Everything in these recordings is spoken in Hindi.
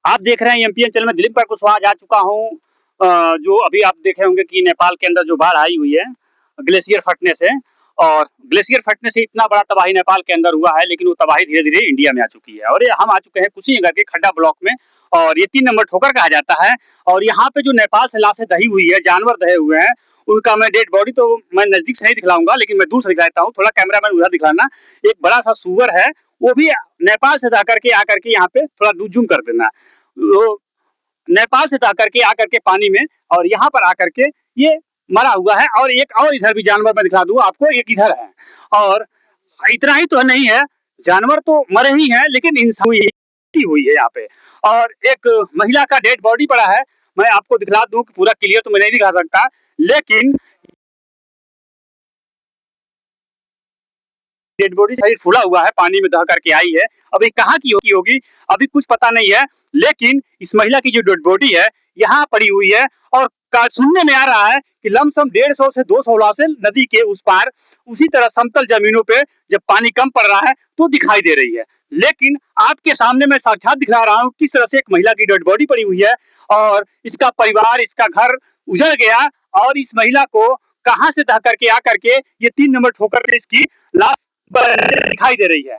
आप देख रहे हैं एमपीएन चैनल में दिलीप कुमार कुशवाहा जा चुका हूँ। जो अभी आप देखे होंगे कि नेपाल के अंदर जो बाढ़ आई हुई है ग्लेशियर फटने से, और ग्लेशियर फटने से इतना बड़ा तबाही नेपाल के अंदर हुआ है, लेकिन वो तबाही धीरे-धीरे इंडिया में आ चुकी है और ये हम आ चुके हैं कुशीनगर के खड्डा ब्लॉक में, और ये 3 नंबर ठोकर कहा जाता है। और यहाँ पे जो नेपाल से लाशें दही हुई है, जानवर दहे हुए हैं, उनका मैं डेड बॉडी तो मैं नजदीक से नहीं दिखलाऊंगा, लेकिन मैं दूर से दिखाता हूँ। थोड़ा कैमरामैन उधर दिखाना। एक बड़ा सा सुअर है, वो भी नेपाल से जाकर के आकर के यहाँ पे थोड़ा जूम कर देना। वो नेपाल से जाकर के आकर के पानी में, और यहाँ पर आकर के ये मरा हुआ है। और एक और इधर भी जानवर मैं दिखा दूं आपको, एक इधर है। और इतना ही तो नहीं है, जानवर तो मरे ही हैं, लेकिन इंसान हुई है यहाँ पे। और एक महिला का डेड बॉडी पड़ा है, मैं आपको दिखला दूं कि पूरा क्लियर तो मैं नहीं दिखा सकता, लेकिन डेड बॉडी शरीर फूला हुआ है, पानी में दह करके आई है। अभी कहाँ की होगी अभी कुछ पता नहीं है, लेकिन इस महिला की जो डेड बॉडी है यहाँ पड़ी हुई है। और सुनने में आ रहा है कि लमसम 150 से 200 लाशें नदी के उस पार उसी तरह समतल जमीनों पे जब पानी कम पड़ रहा है तो दिखाई दे रही है। लेकिन आपके सामने मैं साक्षात दिखा रहा हूँ किस तरह से एक महिला की डेड बॉडी पड़ी हुई है, और इसका परिवार, इसका घर उजड़ गया, और इस महिला को कहाँ से दह करके आकर के ये 3 नंबर ठोकर पे इसकी लाश दिखाई दे रही है।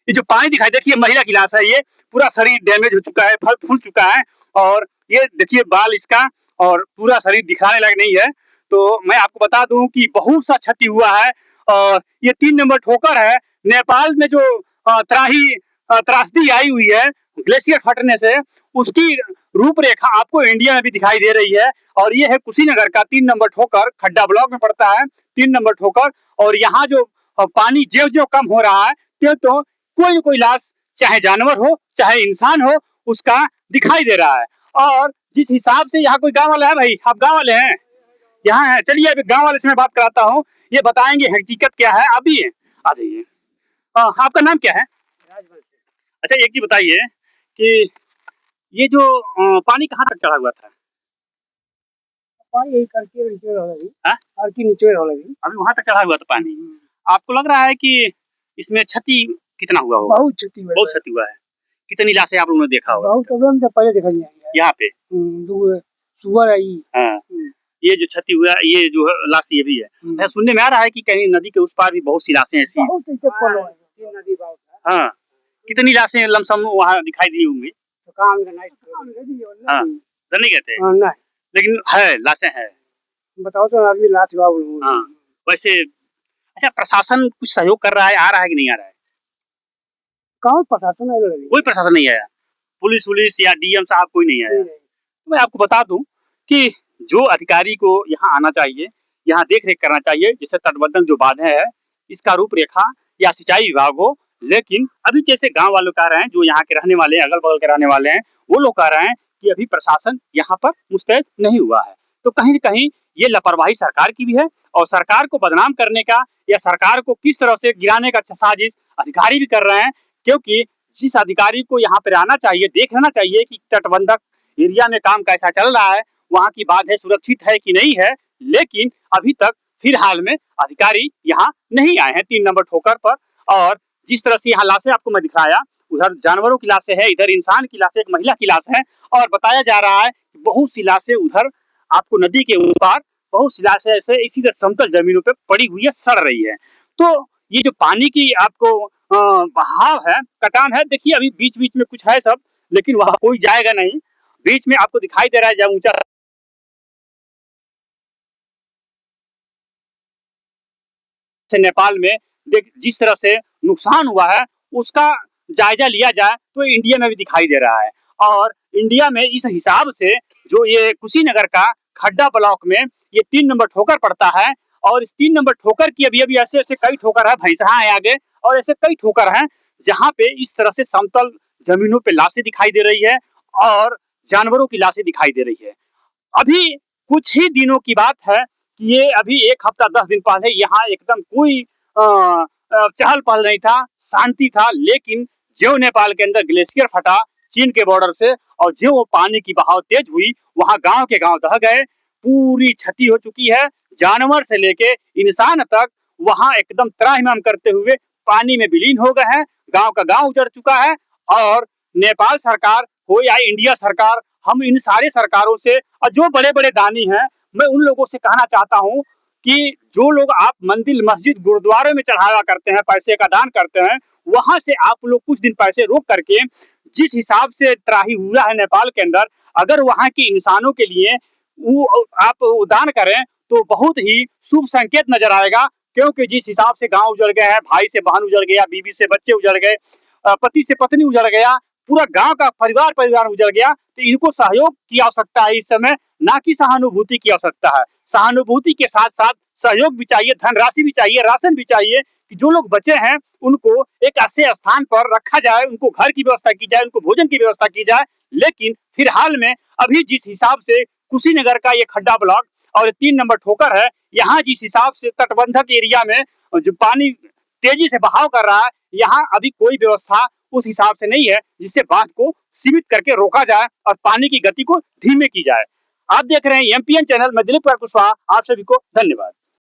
ये जो पानी दिखाई, देखिए महिला की लाश है, ये पूरा शरीर डैमेज हो चुका है, फल फूल चुका है, और ये देखिए बाल इसका, और पूरा शरीर दिखाने लायक नहीं है। तो मैं आपको बता दूं कि बहुत सा क्षति हुआ है, और ये 3 नंबर ठोकर है। नेपाल में जो त्रासदी आई हुई है ग्लेशियर फटने से, उसकी रूपरेखा आपको इंडिया में भी दिखाई दे रही है। और ये है कुशीनगर का 3 नंबर ठोकर, खड्डा ब्लॉक में पड़ता है 3 नंबर ठोकर। और यहाँ जो पानी ज्यो ज्यो कम हो रहा है, त्यों तो कोई न कोई लाश, चाहे जानवर हो चाहे इंसान हो, उसका दिखाई दे रहा है। और जिस हिसाब से यहाँ कोई गांव वाला है, भाई आप गांव वाले हैं, यहाँ है, चलिए अभी गांव वाले से मैं बात कराता हूँ, ये बताएंगे हकीकत क्या है। अभी आ जाइए। आपका नाम क्या है? अच्छा एक चीज बताइए कि ये जो पानी कहाँ तक चढ़ा हुआ था? पानी यही करके नीचे रह लगी। हाँ? करके नीचे रह लगी। अभी वहां तक चढ़ा हुआ था पानी। आपको लग रहा है कि इसमें क्षति कितना हुआ होगा? बहुत क्षति हुआ है। बहुत क्षति हुआ है। कितनी लाशें आप लोगों ने देखा होगा? बहुत, एकदम से पहले देखा नहीं है यहाँ पे। सुअर आई। हाँ, ये जो क्षति हुआ, ये जो लाश ये भी है। सुनने में आ रहा है कि कहीं नदी के उस पार भी बहुत सी लाशें ऐसी। हाँ, कितनी लाशें लमसम वहाँ दिखाई दी होंगी? हाँ, तो नहीं कहते? नहीं, लेकिन है, लाशें हैं। बताओ तो आदमी लाश। हाँ, वैसे अच्छा प्रशासन कुछ सहयोग कर रहा है, आ रहा है कि नहीं आ रहा है? कौन प्रशासन नहीं लगी? कोई प्रशासन नहीं आया, पुलिस वुलिस या डीएम साहब कोई नहीं आया। मैं आपको बता दूं कि जो अधिकारी को यहाँ आना चाहिए, यहाँ देख रेख करना चाहिए, जैसे तटबंधन जो बांधे हैं इसका रूपरेखा, या सिंचाई विभाग हो। लेकिन अभी जैसे गांव वालों कह रहे हैं, जो यहाँ के रहने वाले हैं, अगल बगल के रहने वाले हैं, वो लोग कह रहे हैं कि अभी प्रशासन यहाँ पर मुस्तैद नहीं हुआ है। तो कहीं न कहीं ये लापरवाही सरकार की भी है, और सरकार को बदनाम करने का या सरकार को किस तरह से गिराने का साजिश अधिकारी भी कर रहे हैं। क्योंकि जिस अधिकारी को यहाँ पे आना चाहिए, देख लेना चाहिए कि तटबंधक एरिया में काम कैसा चल रहा है, वहाँ की बात है सुरक्षित है कि नहीं है। लेकिन अभी तक फिलहाल में अधिकारी यहाँ नहीं आए हैं 3 नंबर ठोकर पर। और जिस तरह से यहाँ लाशें आपको मैं दिखाया, उधर जानवरों की लाशें है, इधर इंसान की लाश, एक महिला की लाश है, और बताया जा रहा है बहुत सी लाशें उधर आपको नदी के उस पार, बहुत सी लाशें ऐसे इसी तरह समतल जमीनों पे पड़ी हुई है, सड़ रही है। तो ये जो पानी की आपको बहाव है, कटान है, देखिए अभी बीच बीच में कुछ है सब, लेकिन वहां कोई जाएगा नहीं। बीच में आपको दिखाई दे रहा है जब ऊंचा से नेपाल में देख जिस तरह से नुकसान हुआ है, उसका जायजा लिया जाए तो इंडिया में भी दिखाई दे रहा है। और इंडिया में इस हिसाब से जो ये कुशीनगर का खड्डा ब्लॉक में ये 3 नंबर ठोकर पड़ता है, और इस 3 नंबर ठोकर की अभी अभी ऐसे ऐसे कई ठोकर है, भैंसा है आगे, और ऐसे कई ठोकर हैं जहाँ पे इस तरह से समतल जमीनों पे लाशें दिखाई दे रही है, और जानवरों की लाशें दिखाई दे रही है। अभी कुछ ही दिनों की बात है कि ये अभी 1 हफ्ता 10 दिन पहले यहाँ एकदम कोई चहल पहल नहीं था, शांति था। लेकिन जो नेपाल के अंदर ग्लेशियर फटा चीन के बॉर्डर से, और जो वो पानी की बहाव तेज हुई, वहां गांव के गांव दह गए, पूरी क्षति हो चुकी है। जानवर से लेके इंसान तक वहां एकदम त्राहिमाम करते हुए पानी में विलीन हो गए हैं, गांव का गांव उजड़ चुका है। और नेपाल सरकार हो या इंडिया सरकार, हम इन सारे सरकारों से और जो बड़े बड़े दानी हैं, मैं उन लोगों से कहना चाहता हूं कि जो लोग आप मंदिर मस्जिद गुरुद्वारे में चढ़ावा करते हैं, पैसे का दान करते हैं, वहां से आप लोग कुछ दिन पैसे रोक करके जिस हिसाब से त्राही हुआ है नेपाल के अंदर, अगर वहां के इंसानों के लिए वो आप दान करें तो बहुत ही शुभ संकेत नजर आएगा। क्योंकि जिस हिसाब से गांव उजड़ गए हैं, भाई से बहन उजड़ गया, बीवी से बच्चे उजड़ गए, पति से पत्नी उजड़ गया, पूरा गांव का परिवार उजड़ गया, तो इनको सहयोग की आवश्यकता है इस समय, ना कि सहानुभूति की आवश्यकता है। सहानुभूति के साथ साथ सहयोग भी चाहिए, धनराशि भी चाहिए, राशन भी चाहिए कि जो लोग बचे हैं उनको एक ऐसे स्थान पर रखा जाए, उनको घर की व्यवस्था की जाए, उनको भोजन की व्यवस्था की जाए। लेकिन फिलहाल में अभी जिस हिसाब से कुशीनगर का ये खड्डा ब्लॉक और 3 नंबर ठोकर है, यहाँ जिस हिसाब से तटबंधक एरिया में जो पानी तेजी से बहाव कर रहा है, यहाँ अभी कोई व्यवस्था उस हिसाब से नहीं है जिससे बांध को सीमित करके रोका जाए और पानी की गति को धीमे की जाए। आप देख रहे हैं एमपीएन चैनल, मैं दिलीप कुशवाहा, आप सभी को धन्यवाद।